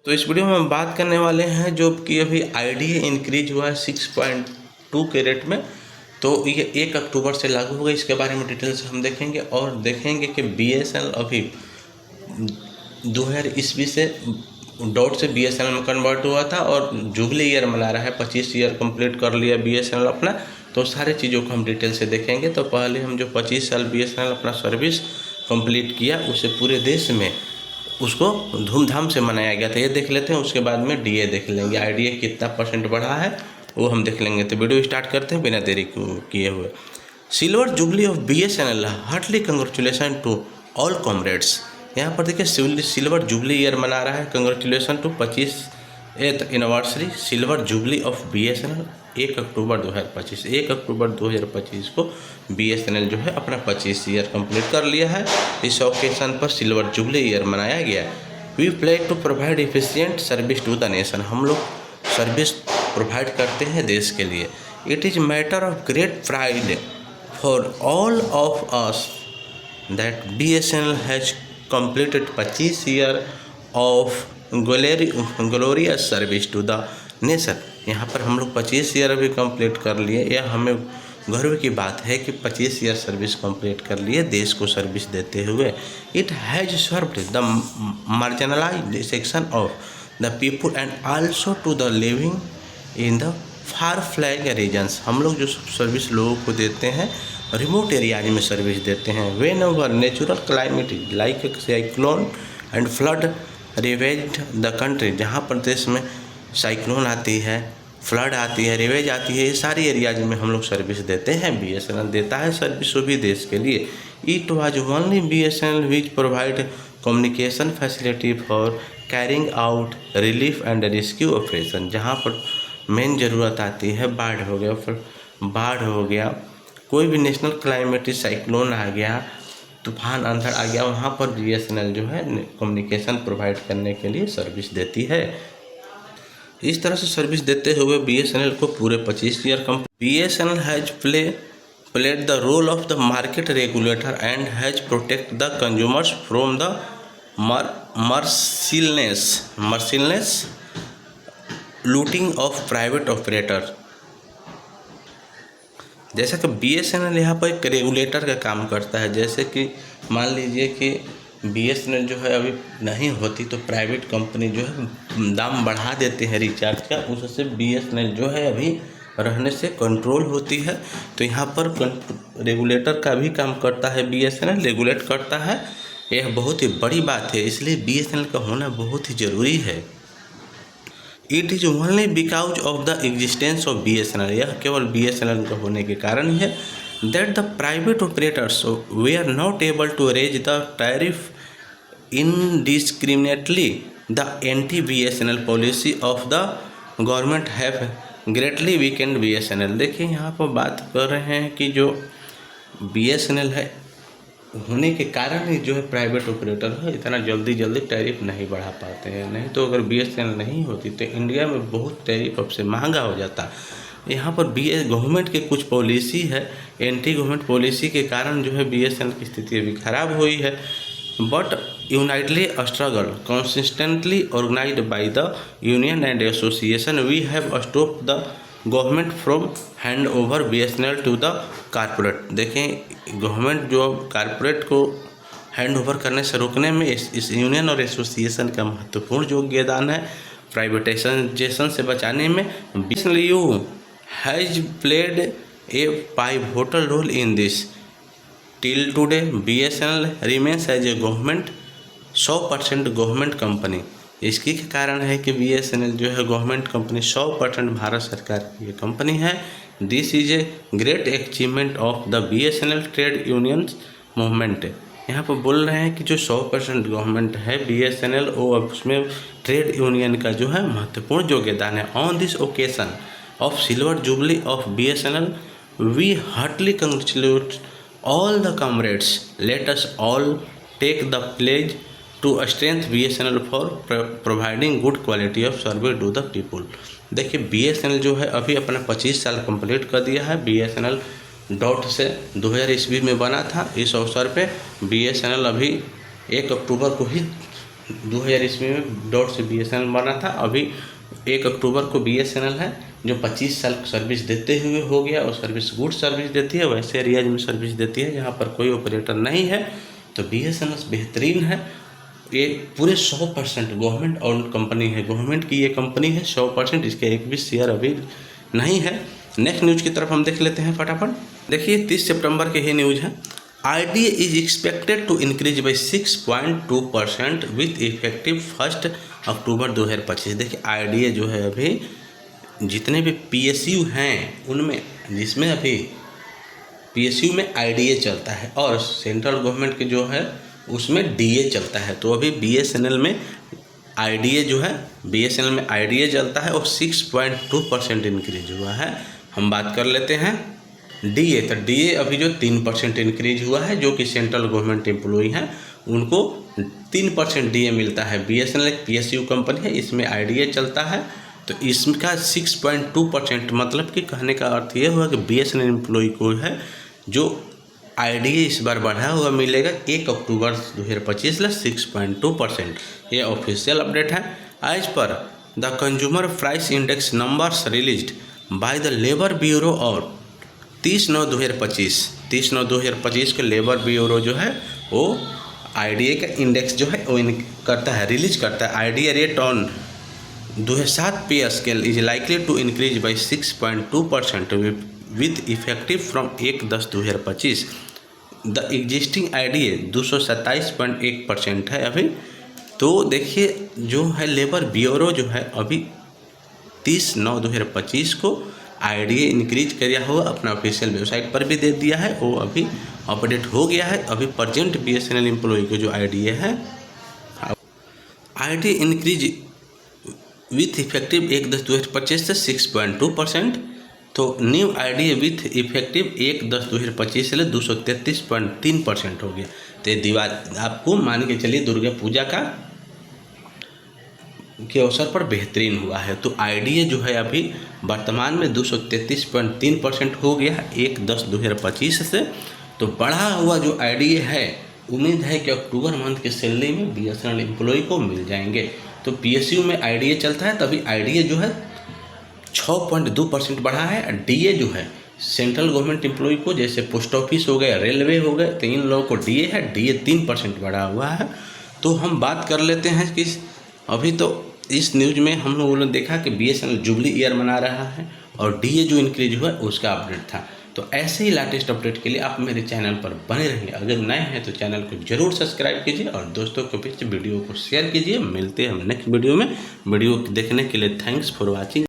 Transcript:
तो इस वीडियो में हम बात करने वाले हैं जो कि अभी आईडीए इंक्रीज हुआ है 6.2 के रेट में, तो ये 1 अक्टूबर से लागू होगा। इसके बारे में डिटेल से हम देखेंगे और देखेंगे कि बीएसएनएल अभी 2000 ईस्वी से डॉट से बीएसएनएल में कन्वर्ट हुआ था और जुबली ईयर मना रहा है, 25 ईयर कंप्लीट कर लिया बीएसएनएल अपना। तो सारे चीज़ों को हम डिटेल से देखेंगे। तो पहले हम जो 25 साल बीएसएनएल अपना सर्विस कंप्लीट किया उसे पूरे देश में उसको धूमधाम से मनाया गया था, ये देख लेते हैं। उसके बाद में डीए देख लेंगे, आईडीए कितना % बढ़ा है वो हम देख लेंगे। तो वीडियो स्टार्ट करते हैं बिना देरी किए हुए। Silver jubilee of BSNL, heartly congratulation to all comrades. यहाँ पर देखिए सिल्वर जुबली ईयर मना रहा है, congratulation to 25th anniversary silver jubilee of BSNL 1 अक्टूबर 2025। 1 अक्टूबर 2025 को बीएसएनएल जो है अपना 25 ईयर कंप्लीट कर लिया है। इस ओकेजन पर सिल्वर जुबली ईयर मनाया गया। We play to provide efficient service to the nation. हम लोग सर्विस प्रोवाइड करते हैं देश के लिए। It is matter of great pride for all of us that BSNL has completed 25 year of glorious service to the nation। यहाँ पर हम लोग 25 ईयर अभी कंप्लीट कर लिए। यह हमें गर्व की बात है कि 25 ईयर सर्विस कंप्लीट कर लिए देश को सर्विस देते हुए। It has served the marginalised section of the people and also to the living in the far flag regions. हम लोग जो सर्विस लोगों को देते हैं रिमोट एरियाज में सर्विस देते हैं। When ever natural climate like cyclone and flood ravage the country, जहाँ प्रदेश में साइक्लोन आती है, फ्लड आती है, रिवेज आती है, ये सारी एरियाज में हम लोग सर्विस देते हैं। बीएसएनएल देता है सर्विस सभी देश के लिए। It was only BSNL which provide communication facility for carrying out relief and rescue operation. जहाँ पर मेन ज़रूरत आती है, बाढ़ हो गया, फिर बाढ़ हो गया, कोई भी नेशनल क्लाइमेटिक साइक्लोन आ गया, तूफान अंधड़ आ गया, वहाँ पर बीएसएनएल जो है कम्युनिकेशन प्रोवाइड करने के लिए सर्विस देती है। इस तरह से सर्विस देते हुए बीएसएनएल को पूरे 25 year BSNL has played the role of the market regulator and has protect the consumers from the mercilessness looting of private operator. जैसा कि बीएसएनएल यहाँ पर एक रेगुलेटर का काम करता है। जैसे कि मान लीजिए कि बीएसएनएल जो है अभी नहीं होती तो प्राइवेट कंपनी जो है दाम बढ़ा देते हैं रिचार्ज का, उससे बीएसएनएल जो है अभी रहने से कंट्रोल होती है। तो यहाँ पर रेगुलेटर का भी काम करता है, बीएसएनएल रेगुलेट करता है। यह बहुत ही बड़ी बात है, इसलिए बीएसएनएल का होना बहुत ही ज़रूरी है। It is only because of the existence of BSNL, यह केवल बीएसएनएल का होने के कारण ही है। That the private operators they are not able to raise the tariff indiscriminately. The anti BSNL policy of the government have greatly weakened BSNL. देखिए यहाँ पर बात कर रहे हैं कि जो बीएसएनएल है होने के कारण ही जो है प्राइवेट ऑपरेटर है इतना जल्दी टैरिफ नहीं बढ़ा पाते हैं। नहीं तो अगर बीएसएनएल नहीं होती तो इंडिया में बहुत टैरिफ अब से महंगा हो जाता। यहाँ पर गवर्नमेंट की कुछ पॉलिसी है, एंटी गवर्नमेंट पॉलिसी के कारण जो है बीएसएनएल की स्थिति अभी खराब हुई है। But unitedly struggle consistently organized by the union and association we have stop the government from hand over BSNL to the corporate. देखें गवर्नमेंट जो कारपोरेट को हैंड ओवर करने से रोकने में इस यूनियन और एसोसिएशन का महत्वपूर्ण योगदान है। प्राइवेटाइजेशन से बचाने में BSNL has played a pivotal role in this. Till today BSNL remains as a government 100% government company. इसकी के कारण है कि बीएसएनएल जो है गवर्नमेंट कंपनी 100% भारत सरकार की कंपनी है। This is a great achievement of the BSNL trade union movement. यहाँ पर बोल रहे हैं कि जो 100% गवर्नमेंट है बीएसएनएल और उसमें ट्रेड यूनियन का जो है महत्वपूर्ण योगदान है। On this occasion of silver jubilee of BSNL we heartly congratulate all the comrades. Let us all take the pledge to strengthen BSNL for providing good quality of service to the people। देखिए BSNL जो है अभी अपना 25 साल complete कर दिया है। BSNL dot से 2000 ईस्वी में बना था। इस अवसर पे BSNL अभी 1 अक्टूबर को ही 2000 ईस्वी में डॉट से BSNL बना था। अभी 1 अक्टूबर को BSNL है जो 25 साल सर्विस देते हुए हो गया, और सर्विस गुड सर्विस देती है, वैसे एरियाज में सर्विस देती है जहाँ पर कोई ऑपरेटर नहीं है। तो BSNL बेहतरीन है। ये पूरे 100% गवर्नमेंट ओन्ड कंपनी है, गवर्नमेंट की ये कंपनी है 100%। इसके एक भी शेयर अभी नहीं है। नेक्स्ट न्यूज़ की तरफ हम देख लेते हैं फटाफट। देखिए 30 सितंबर के ही न्यूज़ है। IDA is expected to increase by 6.2% with effective 1 अक्टूबर 2025। देखिए IDA जो है अभी जितने भी PSU हैं उनमें, जिसमें अभी PSU में IDA चलता है और सेंट्रल गवर्नमेंट के जो है उसमें DA चलता है। तो अभी BSNL में IDA जो है, BSNL में IDA चलता है और 6.2% इंक्रीज हुआ है। हम बात कर लेते हैं DA। तो DA अभी जो 3% इंक्रीज हुआ है, जो कि सेंट्रल गवर्नमेंट एम्प्लॉई हैं उनको 3% DA मिलता है। BSNL एक PSU कंपनी है, इसमें IDA चलता है। तो इसका 6.2% मतलब कि कहने का अर्थ ये हुआ कि BSNL एम्प्लॉई को है जो IDA इस बार बढ़ा हुआ मिलेगा 1 अक्टूबर 2025 ला 6.2%। ये ऑफिशियल अपडेट है। As per the consumer price index numbers released by the labour bureau और 30/9/2025 के लेबर ब्यूरो जो है वो IDA का इंडेक्स जो है वो करता है, रिलीज करता है। IDA rate on 2007 pay scale is likely to increase by 6.2% with effective from 1/10/2025। The existing IDA 227.1% है अभी। तो देखिए जो है लेबर ब्यूरो जो है अभी 30/9/2025 को IDA इंक्रीज किया हुआ अपना ऑफिशियल वेबसाइट पर भी दे दिया है, वो अभी अपडेट हो गया है। अभी प्रेजेंट BSNL एम्प्लॉई को जो IDA है, IDA इंक्रीज विथ इफेक्टिव 1/10/2025 से 6.2%। तो न्यू IDA विथ इफेक्टिव 1/10/2025 से 233.3% हो गया। तो ये दिवाली आपको मान के चलिए दुर्गा पूजा के अवसर पर बेहतरीन हुआ है। तो IDA जो है अभी वर्तमान में 233.3% हो गया 1/10/2025 से। तो बढ़ा हुआ जो IDA है, उम्मीद है कि अक्टूबर मंथ के सैलरी में BSNL एम्प्लॉई को मिल जाएंगे। तो PSU में IDA चलता है, तभी IDA जो है 6.2% बढ़ा है। DA जो है सेंट्रल गवर्नमेंट एम्प्लॉई को, जैसे पोस्ट ऑफिस हो गए, रेलवे हो गए, तो इन लोगों को DA है, DA 3% बढ़ा हुआ है। तो हम बात कर लेते हैं कि अभी तो इस न्यूज़ में हम लोगों ने देखा कि BSNL जुबली ईयर मना रहा है और DA जो इंक्रीज हुआ उसका अपडेट था। तो ऐसे ही लेटेस्ट अपडेट के लिए आप मेरे चैनल पर बने रहिए। अगर नए हैं तो चैनल को जरूर सब्सक्राइब कीजिए और दोस्तों के बीच वीडियो को शेयर कीजिए। मिलते हैं हम नेक्स्ट वीडियो में। वीडियो देखने के लिए थैंक्स फॉर वॉचिंग।